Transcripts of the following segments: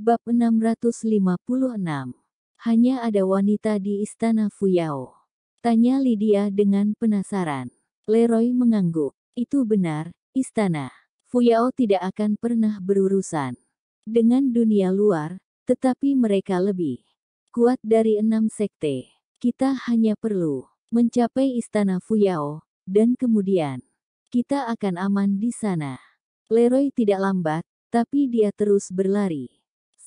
Bab 656. Hanya ada wanita di istana Fuyao. Tanya Lydia dengan penasaran. Leroy mengangguk. Itu benar, istana Fuyao tidak akan pernah berurusan dengan dunia luar, tetapi mereka lebih kuat dari 6 sekte. Kita hanya perlu mencapai istana Fuyao, dan kemudian kita akan aman di sana. Leroy tidak lambat, tapi dia terus berlari.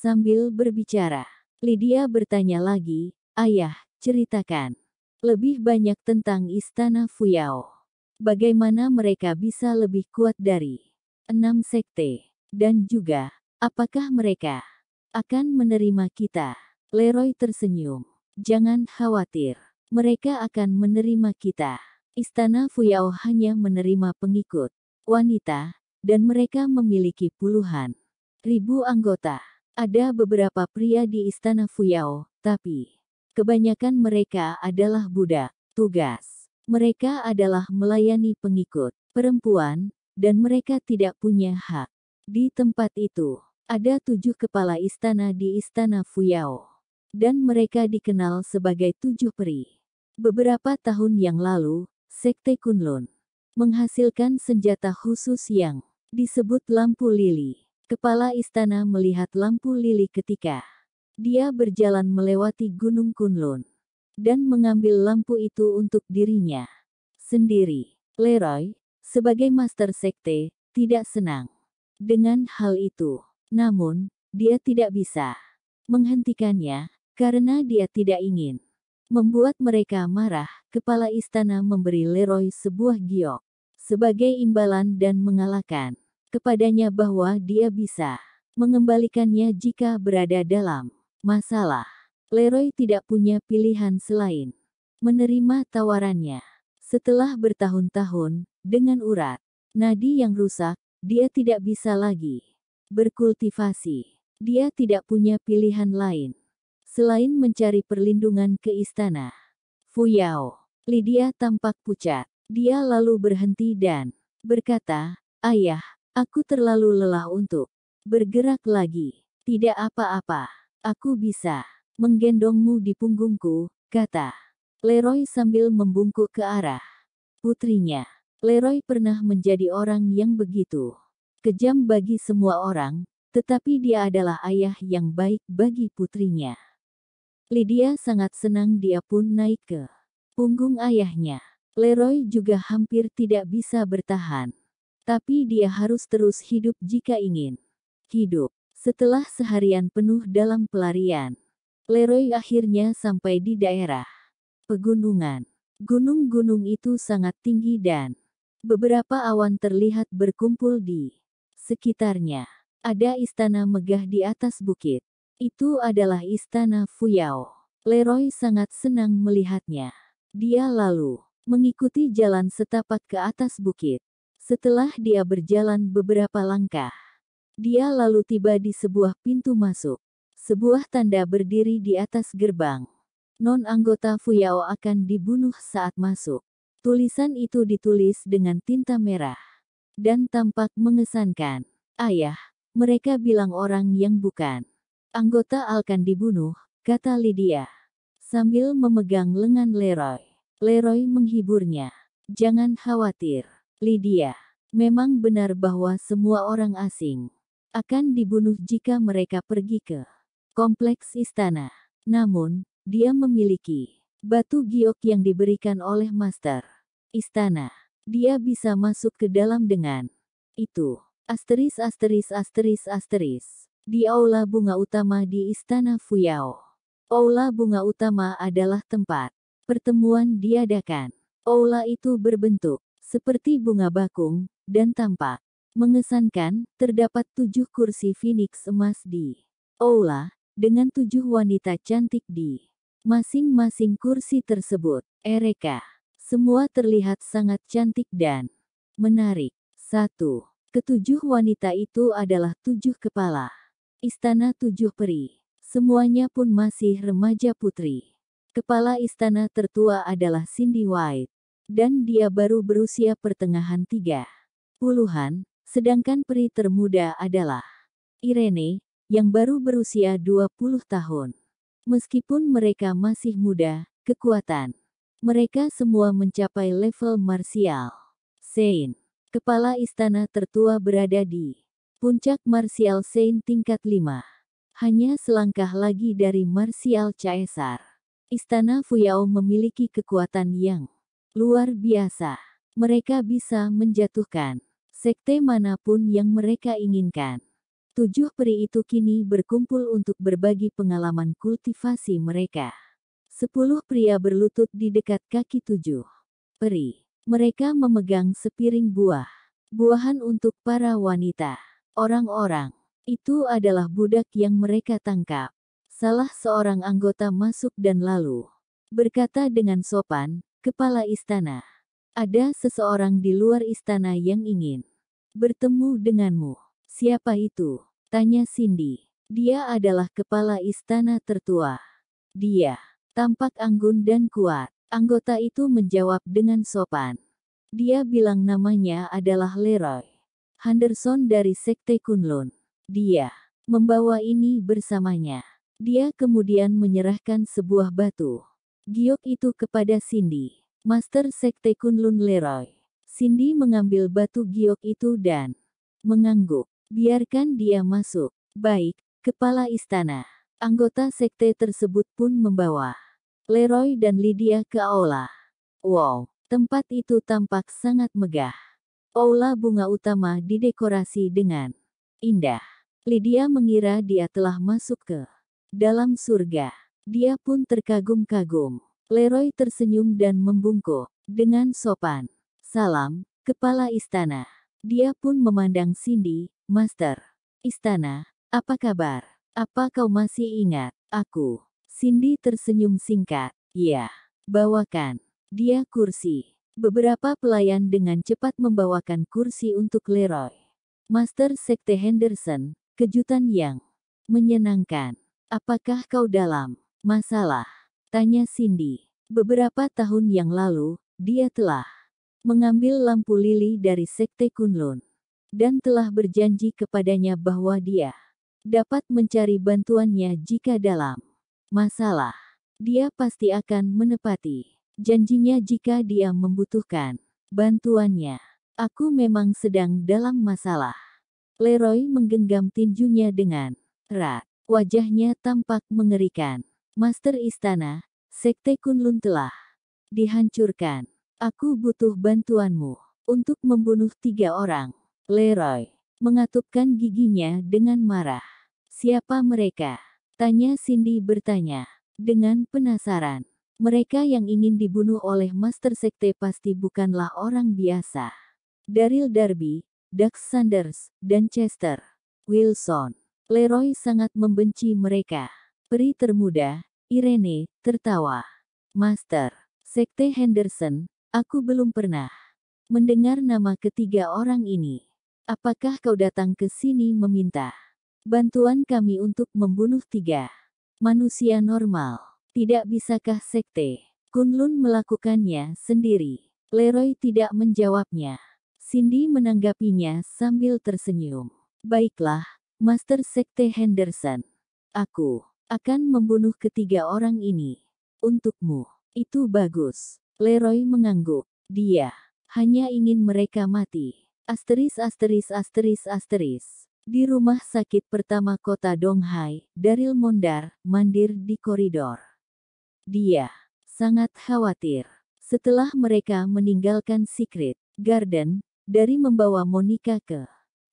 Sambil berbicara, Lydia bertanya lagi, "Ayah, ceritakan lebih banyak tentang istana Fuyao. Bagaimana mereka bisa lebih kuat dari 6 sekte? Dan juga, apakah mereka akan menerima kita?" Leroy tersenyum. "Jangan khawatir. Mereka akan menerima kita. Istana Fuyao hanya menerima pengikut wanita, dan mereka memiliki puluhan ribu anggota. Ada beberapa pria di istana Fuyao, tapi kebanyakan mereka adalah budak. Tugas mereka adalah melayani pengikut perempuan, dan mereka tidak punya hak. Di tempat itu, ada 7 kepala istana di istana Fuyao, dan mereka dikenal sebagai 7 peri. Beberapa tahun yang lalu, Sekte Kunlun menghasilkan senjata khusus yang disebut lampu lili. Kepala istana melihat lampu lili ketika dia berjalan melewati Gunung Kunlun, dan mengambil lampu itu untuk dirinya sendiri. Leroy, sebagai master sekte, tidak senang dengan hal itu. Namun, dia tidak bisa menghentikannya, karena dia tidak ingin membuat mereka marah. Kepala istana memberi Leroy sebuah giok sebagai imbalan dan mengalahkan kepadanya bahwa dia bisa mengembalikannya jika berada dalam masalah. Leroy tidak punya pilihan selain menerima tawarannya. Setelah bertahun-tahun, dengan urat nadi yang rusak, dia tidak bisa lagi berkultivasi. Dia tidak punya pilihan lain selain mencari perlindungan ke istana Fuyao. Lydia tampak pucat. Dia lalu berhenti dan berkata, "Ayah, aku terlalu lelah untuk bergerak lagi." "Tidak apa-apa. Aku bisa menggendongmu di punggungku," kata Leroy sambil membungkuk ke arah putrinya. Leroy pernah menjadi orang yang begitu kejam bagi semua orang, tetapi dia adalah ayah yang baik bagi putrinya. Lydia sangat senang dia pun naik ke punggung ayahnya. Leroy juga hampir tidak bisa bertahan. Tapi dia harus terus hidup jika ingin hidup. Setelah seharian penuh dalam pelarian, Leroy akhirnya sampai di daerah pegunungan. Gunung-gunung itu sangat tinggi dan beberapa awan terlihat berkumpul di sekitarnya. Ada istana megah di atas bukit. Itu adalah istana Fuyao. Leroy sangat senang melihatnya. Dia lalu mengikuti jalan setapak ke atas bukit. Setelah dia berjalan beberapa langkah, dia lalu tiba di sebuah pintu masuk. Sebuah tanda berdiri di atas gerbang. Non-anggota Fuyao akan dibunuh saat masuk. Tulisan itu ditulis dengan tinta merah dan tampak mengesankan. "Ayah, mereka bilang orang yang bukan anggota akan dibunuh," kata Lydia sambil memegang lengan Leroy. Leroy menghiburnya. "Jangan khawatir, Lydia. Memang benar bahwa semua orang asing akan dibunuh jika mereka pergi ke kompleks istana. Namun, dia memiliki batu giok yang diberikan oleh master istana. Dia bisa masuk ke dalam dengan itu." Di aula bunga utama di istana Fuyao. Aula bunga utama adalah tempat pertemuan diadakan. Aula itu berbentuk seperti bunga bakung, dan tampak mengesankan. Terdapat 7 kursi Phoenix emas di aula, dengan 7 wanita cantik di masing-masing kursi tersebut. Ereka, semua terlihat sangat cantik dan menarik. 1. Ketujuh wanita itu adalah 7 kepala istana 7 peri. Semuanya pun masih remaja putri. Kepala istana tertua adalah Cindy White, dan dia baru berusia pertengahan 30-an, sedangkan peri termuda adalah Irene, yang baru berusia 20 tahun. Meskipun mereka masih muda, kekuatan mereka semua mencapai level martial Saint. Kepala istana tertua berada di puncak martial Saint tingkat 5. Hanya selangkah lagi dari martial caesar. Istana Fuyao memiliki kekuatan yang luar biasa. Mereka bisa menjatuhkan sekte manapun yang mereka inginkan. 7 peri itu kini berkumpul untuk berbagi pengalaman kultivasi mereka. 10 pria berlutut di dekat kaki 7 peri. Mereka memegang sepiring buah. Buahan untuk para wanita. Orang-orang itu adalah budak yang mereka tangkap. Salah seorang anggota masuk dan lalu berkata dengan sopan, "Kepala istana, ada seseorang di luar istana yang ingin bertemu denganmu." "Siapa itu?" tanya Cindy. "Dia adalah kepala istana tertua. Dia tampak anggun dan kuat." Anggota itu menjawab dengan sopan. Dia bilang namanya adalah Leroy Henderson dari Sekte Kunlun. Dia membawa ini bersamanya. Dia kemudian menyerahkan sebuah batu giok itu kepada Cindy. "Master Sekte Kunlun Leroy." Cindy mengambil batu giok itu dan mengangguk. "Biarkan dia masuk." "Baik, kepala istana." Anggota sekte tersebut pun membawa Leroy dan Lydia ke aula. Wow, tempat itu tampak sangat megah. Aula bunga utama didekorasi dengan indah. Lydia mengira dia telah masuk ke dalam surga. Dia pun terkagum-kagum. Leroy tersenyum dan membungkuk dengan sopan. "Salam, kepala istana." Dia pun memandang Cindy. "Master istana, apa kabar? Apa kau masih ingat aku?" Cindy tersenyum singkat. "Ya, bawakan dia kursi." Beberapa pelayan dengan cepat membawakan kursi untuk Leroy. "Master Sekte Henderson, kejutan yang menyenangkan. Apakah kau dalam masalah?" tanya Cindy. Beberapa tahun yang lalu, dia telah mengambil lampu lili dari Sekte Kunlun dan telah berjanji kepadanya bahwa dia dapat mencari bantuannya jika dalam masalah. Dia pasti akan menepati janjinya jika dia membutuhkan bantuannya. "Aku memang sedang dalam masalah." Leroy menggenggam tinjunya dengan erat. Wajahnya tampak mengerikan. "Master istana, Sekte Kunlun telah dihancurkan. Aku butuh bantuanmu untuk membunuh 3 orang." Leroy mengatupkan giginya dengan marah. "Siapa mereka?" tanya Cindy bertanya dengan penasaran. "Mereka yang ingin dibunuh oleh Master Sekte pasti bukanlah orang biasa. Daryl Darby, Doug Sanders, dan Chester Wilson." Leroy sangat membenci mereka. Peri termuda, Irene, tertawa. "Master Sekte Henderson, aku belum pernah mendengar nama ketiga orang ini. Apakah kau datang ke sini meminta bantuan kami untuk membunuh 3 manusia normal? Tidak bisakah Sekte Kunlun melakukannya sendiri?" Leroy tidak menjawabnya. Cindy menanggapinya sambil tersenyum. "Baiklah, Master Sekte Henderson. Aku akan membunuh ketiga orang ini untukmu." "Itu bagus." Leroy mengangguk. Dia hanya ingin mereka mati. ********. Di rumah sakit pertama kota Donghai, Daryl mondar mandir di koridor. Dia sangat khawatir. Setelah mereka meninggalkan Secret Garden, dari membawa Monica ke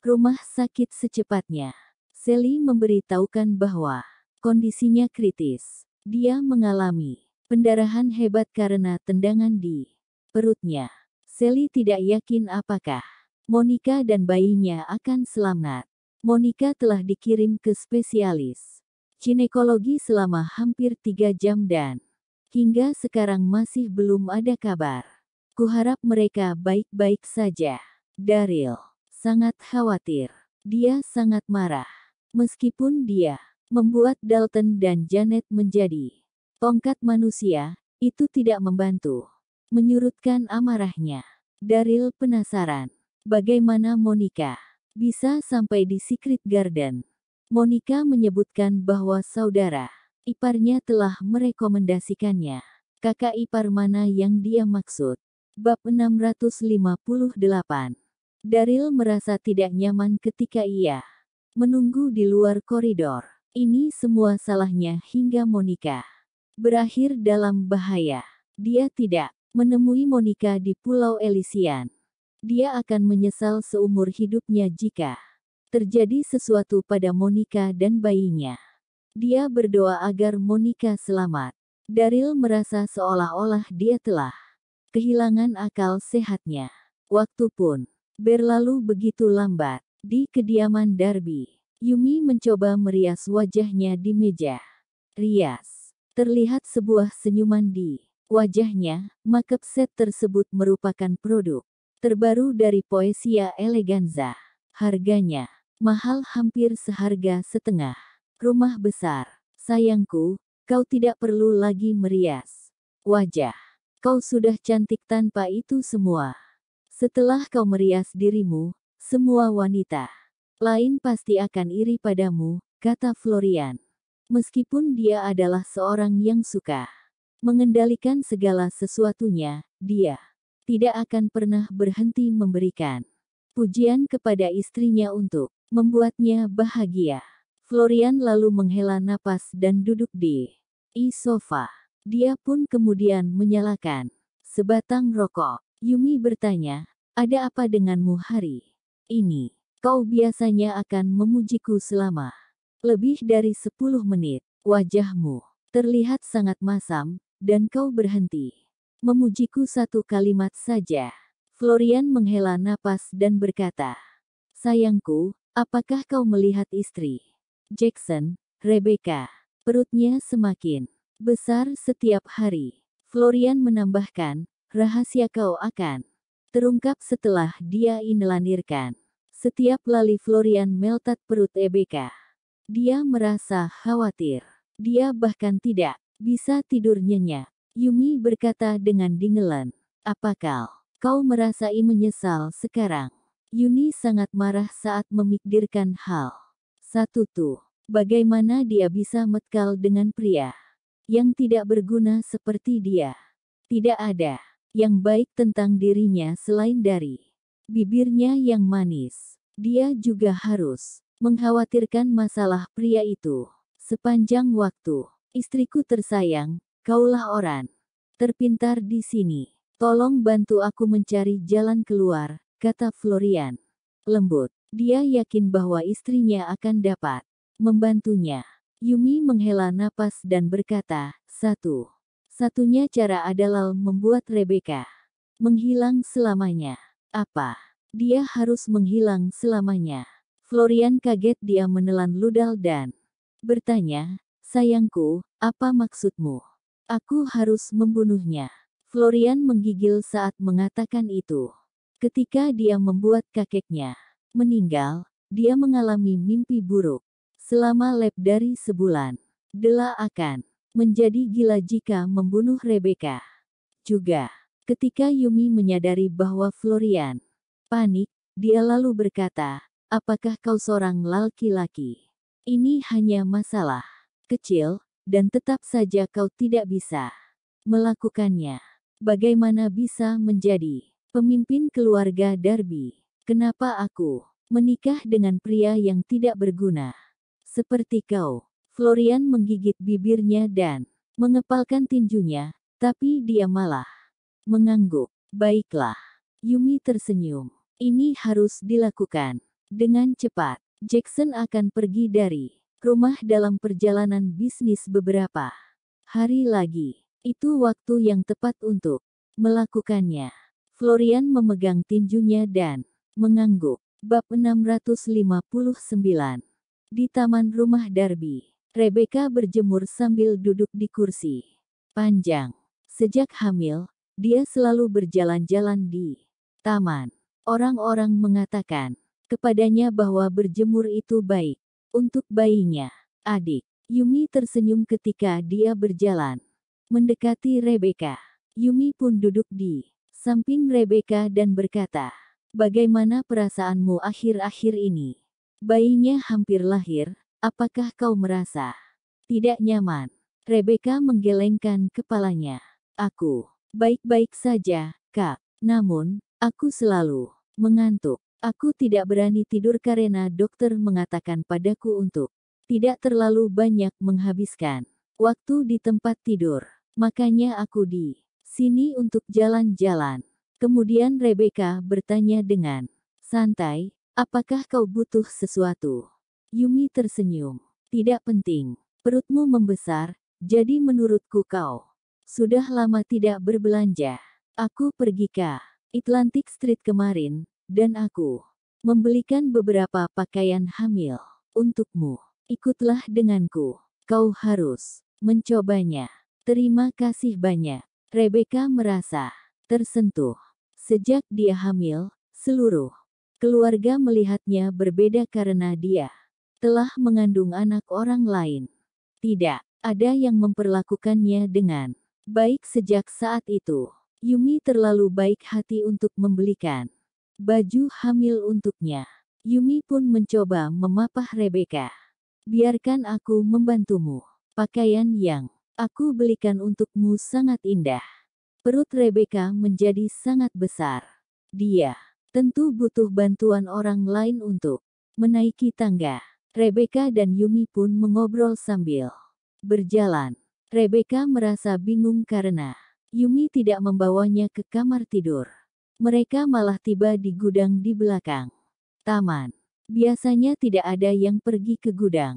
rumah sakit secepatnya, Sally memberitahukan bahwa kondisinya kritis. Dia mengalami pendarahan hebat karena tendangan di perutnya. Sally tidak yakin apakah Monica dan bayinya akan selamat. Monica telah dikirim ke spesialis ginekologi selama hampir 3 jam dan hingga sekarang masih belum ada kabar. Kuharap mereka baik-baik saja. Daryl sangat khawatir. Dia sangat marah. Meskipun dia membuat Dalton dan Janet menjadi tongkat manusia, itu tidak membantu menyurutkan amarahnya. Daryl penasaran, bagaimana Monica bisa sampai di Secret Garden. Monica menyebutkan bahwa saudara iparnya telah merekomendasikannya. Kakak ipar mana yang dia maksud? Bab 658. Daryl merasa tidak nyaman ketika ia menunggu di luar koridor. Ini semua salahnya hingga Monica berakhir dalam bahaya. Dia tidak menemui Monica di Pulau Elysian. Dia akan menyesal seumur hidupnya jika terjadi sesuatu pada Monica dan bayinya. Dia berdoa agar Monica selamat. Daryl merasa seolah-olah dia telah kehilangan akal sehatnya. Waktu pun berlalu begitu lambat. Di kediaman Darby, Yumi mencoba merias wajahnya di meja rias. Terlihat sebuah senyuman di wajahnya. Makeup set tersebut merupakan produk terbaru dari Poesia Eleganza. Harganya mahal, hampir seharga setengah rumah besar. Sayangku, kau tidak perlu lagi merias wajah. Kau sudah cantik tanpa itu semua. Setelah kau merias dirimu, semua wanita lain pasti akan iri padamu, kata Florian. Meskipun dia adalah seorang yang suka mengendalikan segala sesuatunya, dia tidak akan pernah berhenti memberikan pujian kepada istrinya untuk membuatnya bahagia. Florian lalu menghela napas dan duduk di sofa. Dia pun kemudian menyalakan sebatang rokok. Yumi bertanya, ada apa denganmu hari ini? Kau biasanya akan memujiku selama lebih dari 10 menit. Wajahmu terlihat sangat masam, dan kau berhenti memujiku satu kalimat saja. Florian menghela napas dan berkata, sayangku, apakah kau melihat istri Jackson, Rebecca? Perutnya semakin besar setiap hari. Florian menambahkan, rahasia kau akan terungkap setelah dia melanirkan. Setiap lali Florian meltat perut Rebecca. Dia merasa khawatir. Dia bahkan tidak bisa tidur nyenyak. Yumi berkata dengan dingin, apakah kau merasa menyesal sekarang? Yuni sangat marah saat memikirkan hal satu tuh. Bagaimana dia bisa metkal dengan pria yang tidak berguna seperti dia? Tidak ada yang baik tentang dirinya selain dari bibirnya yang manis. Dia juga harus mengkhawatirkan masalah pria itu sepanjang waktu. Istriku tersayang, kaulah orang terpintar di sini. Tolong bantu aku mencari jalan keluar, kata Florian lembut. Dia yakin bahwa istrinya akan dapat membantunya. Yumi menghela napas dan berkata, satu-satunya cara adalah membuat Rebecca menghilang selamanya. Apa? Dia harus menghilang selamanya. Florian kaget, dia menelan ludah dan bertanya, sayangku, apa maksudmu? Aku harus membunuhnya. Florian menggigil saat mengatakan itu. Ketika dia membuat kakeknya meninggal, dia mengalami mimpi buruk selama lebih dari sebulan. Dia akan menjadi gila jika membunuh Rebecca. Juga, ketika Yumi menyadari bahwa Florian panik, dia lalu berkata, apakah kau seorang laki-laki? Ini hanya masalah kecil, dan tetap saja kau tidak bisa melakukannya. Bagaimana bisa menjadi pemimpin keluarga Darby? Kenapa aku menikah dengan pria yang tidak berguna seperti kau? Florian menggigit bibirnya dan mengepalkan tinjunya, tapi dia malah mengangguk. Baiklah. Yumi tersenyum. Ini harus dilakukan dengan cepat. Jackson akan pergi dari rumah dalam perjalanan bisnis beberapa hari lagi. Itu waktu yang tepat untuk melakukannya. Florian memegang tinjunya dan mengangguk. Bab 659. Di taman rumah Darby, Rebecca berjemur sambil duduk di kursi panjang. Sejak hamil, dia selalu berjalan-jalan di taman. Orang-orang mengatakan kepadanya bahwa berjemur itu baik untuk bayinya. Adik Yumi tersenyum ketika dia berjalan mendekati Rebecca. Yumi pun duduk di samping Rebecca dan berkata, bagaimana perasaanmu akhir-akhir ini? Bayinya hampir lahir, apakah kau merasa tidak nyaman? Rebecca menggelengkan kepalanya. Aku baik-baik saja, Kak. Namun, aku selalu mengantuk. Aku tidak berani tidur karena dokter mengatakan padaku untuk tidak terlalu banyak menghabiskan waktu di tempat tidur. Makanya aku di sini untuk jalan-jalan. Kemudian Rebecca bertanya dengan santai, apakah kau butuh sesuatu? Yumi tersenyum. Tidak penting. Perutmu membesar, jadi menurutku kau sudah lama tidak berbelanja. Aku pergi ke Atlantic Street kemarin, dan aku membelikan beberapa pakaian hamil untukmu. Ikutlah denganku. Kau harus mencobanya. Terima kasih banyak. Rebecca merasa tersentuh. Sejak dia hamil, seluruh keluarga melihatnya berbeda karena dia telah mengandung anak orang lain. Tidak ada yang memperlakukannya dengan baik sejak saat itu. Yumi terlalu baik hati untuk membelikan baju hamil untuknya. Yumi pun mencoba memapah Rebecca. Biarkan aku membantumu. Pakaian yang aku belikan untukmu sangat indah. Perut Rebecca menjadi sangat besar. Dia tentu butuh bantuan orang lain untuk menaiki tangga. Rebecca dan Yumi pun mengobrol sambil berjalan. Rebecca merasa bingung karena Yumi tidak membawanya ke kamar tidur. Mereka malah tiba di gudang di belakang taman. Biasanya tidak ada yang pergi ke gudang.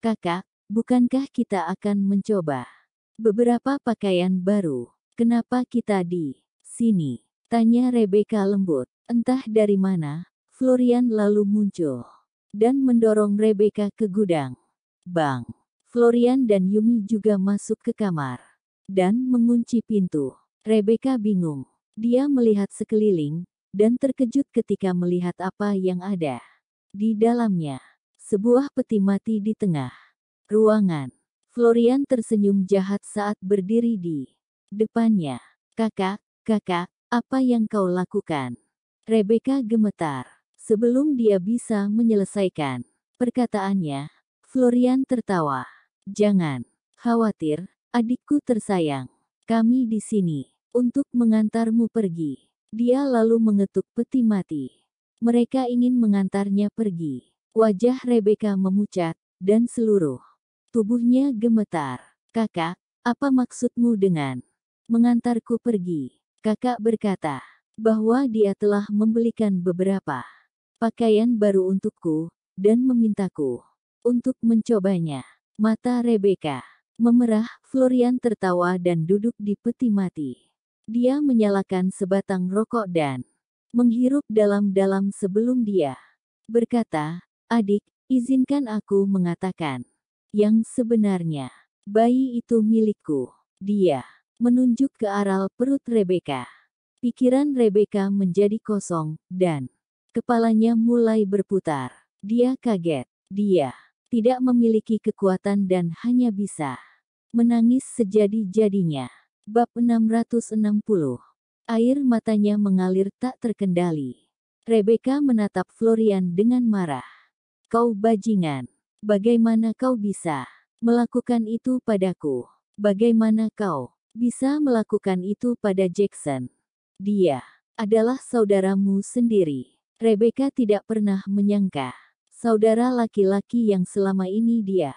Kakak, bukankah kita akan mencoba beberapa pakaian baru? Kenapa kita di sini? Tanya Rebecca lembut. Entah dari mana, Florian lalu muncul dan mendorong Rebecca ke gudang. Bang! Florian dan Yumi juga masuk ke kamar dan mengunci pintu. Rebecca bingung. Dia melihat sekeliling dan terkejut ketika melihat apa yang ada di dalamnya. Sebuah peti mati di tengah ruangan. Florian tersenyum jahat saat berdiri di depannya. Kakak, apa yang kau lakukan? Rebecca gemetar. Sebelum dia bisa menyelesaikan perkataannya, Florian tertawa. Jangan khawatir, adikku tersayang. Kami di sini untuk mengantarmu pergi. Dia lalu mengetuk peti mati. Mereka ingin mengantarnya pergi. Wajah Rebecca memucat, dan seluruh tubuhnya gemetar. Kakak, apa maksudmu dengan mengantarku pergi? Kakak berkata bahwa dia telah membelikan beberapa pakaian baru untukku, dan memintaku untuk mencobanya. Mata Rebecca memerah. Florian tertawa dan duduk di peti mati. Dia menyalakan sebatang rokok dan menghirup dalam-dalam sebelum dia berkata, adik, izinkan aku mengatakan yang sebenarnya. Bayi itu milikku. Dia menunjuk ke arah perut Rebecca. Pikiran Rebecca menjadi kosong, dan kepalanya mulai berputar. Dia kaget. Dia tidak memiliki kekuatan dan hanya bisa menangis sejadi-jadinya. Bab 660. Air matanya mengalir tak terkendali. Rebecca menatap Florian dengan marah. Kau bajingan. Bagaimana kau bisa melakukan itu padaku? Bagaimana kau bisa melakukan itu pada Jackson? Dia adalah saudaramu sendiri. Rebecca tidak pernah menyangka saudara laki-laki yang selama ini dia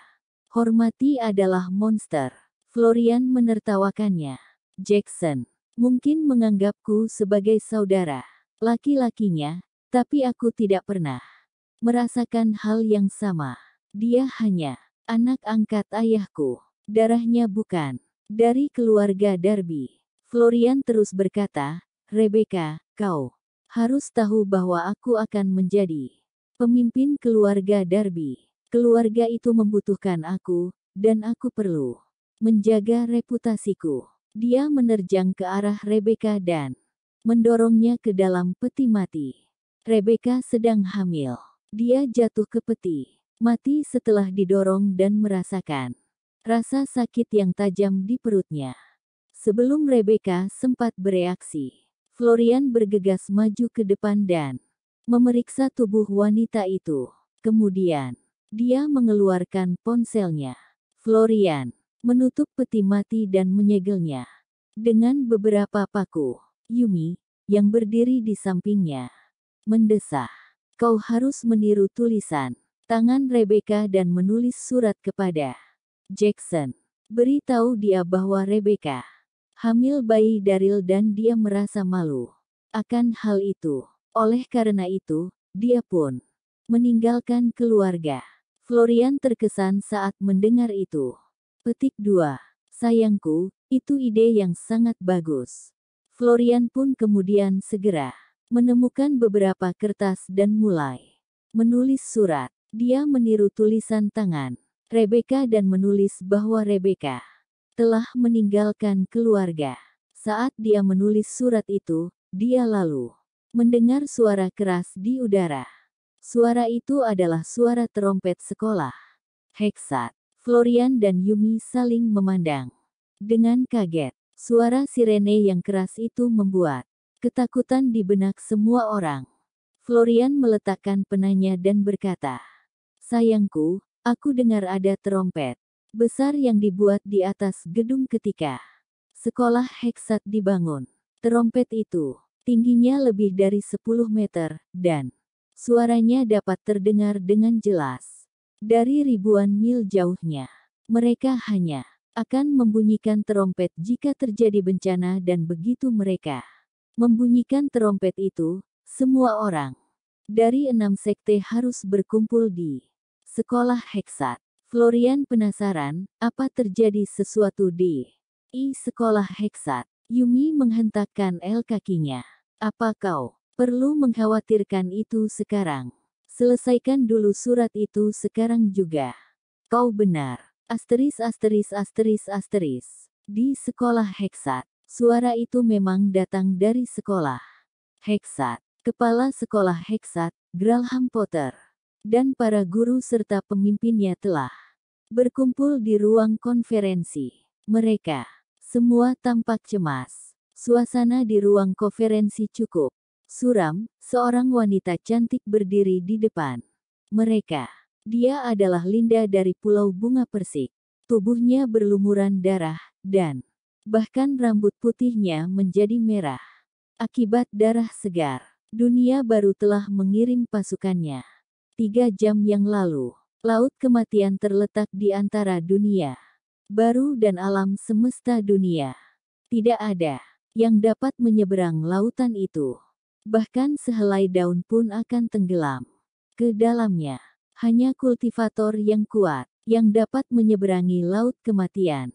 hormati adalah monster. Florian menertawakannya. Jackson mungkin menganggapku sebagai saudara laki-lakinya, tapi aku tidak pernah merasakan hal yang sama. Dia hanya anak angkat ayahku. Darahnya bukan dari keluarga Darby. Florian terus berkata, Rebecca, kau harus tahu bahwa aku akan menjadi pemimpin keluarga Darby. Keluarga itu membutuhkan aku, dan aku perlu menjaga reputasiku. Dia menerjang ke arah Rebecca dan mendorongnya ke dalam peti mati. Rebecca sedang hamil. Dia jatuh ke peti mati setelah didorong dan merasakan rasa sakit yang tajam di perutnya. Sebelum Rebecca sempat bereaksi, Florian bergegas maju ke depan dan memeriksa tubuh wanita itu. Kemudian, Dia mengeluarkan ponselnya. Florian menutup peti mati dan menyegelnya. Dengan beberapa paku, Yumi, yang berdiri di sampingnya, mendesah. Kau harus meniru tulisan tangan Rebecca dan menulis surat kepada Jackson. Beritahu dia bahwa Rebecca hamil bayi Daryl dan dia merasa malu akan hal itu. Oleh karena itu, dia pun meninggalkan keluarga. Florian terkesan saat mendengar itu. Petik 2. Sayangku, itu ide yang sangat bagus. Florian pun kemudian segera menemukan beberapa kertas dan mulai menulis surat. Dia meniru tulisan tangan Rebecca dan menulis bahwa Rebecca telah meninggalkan keluarga. Saat dia menulis surat itu, dia lalu mendengar suara keras di udara. Suara itu adalah suara terompet sekolah. Heksat. Florian dan Yumi saling memandang. Dengan kaget, suara sirene yang keras itu membuat ketakutan di benak semua orang. Florian meletakkan penanya dan berkata, "Sayangku, aku dengar ada terompet besar yang dibuat di atas gedung ketika sekolah Heksat dibangun. Terompet itu tingginya lebih dari 10 meter, dan suaranya dapat terdengar dengan jelas dari ribuan mil jauhnya. Mereka hanya akan membunyikan terompet jika terjadi bencana dan begitu mereka membunyikan terompet itu, semua orang dari 6 sekte harus berkumpul di sekolah Heksat." Florian penasaran, apa terjadi sesuatu di sekolah Heksat. Yumi menghentakkan kakinya. Apa kau perlu mengkhawatirkan itu sekarang? Selesaikan dulu surat itu sekarang juga. Kau benar. Asteris asteris asteris asteris. Di sekolah Heksat. Suara itu memang datang dari sekolah Heksat. Kepala sekolah Heksat, Graham Potter, dan para guru serta pemimpinnya telah berkumpul di ruang konferensi. Mereka semua tampak cemas. Suasana di ruang konferensi cukup suram. Seorang wanita cantik berdiri di depan mereka. Dia adalah Linda dari Pulau Bunga Persik. Tubuhnya berlumuran darah, dan bahkan rambut putihnya menjadi merah akibat darah segar. Dunia baru telah mengirim pasukannya. 3 jam yang lalu, laut kematian terletak di antara dunia baru dan alam semesta dunia. Tidak ada yang dapat menyeberang lautan itu. Bahkan sehelai daun pun akan tenggelam ke dalamnya. Hanya kultivator yang kuat yang dapat menyeberangi laut kematian.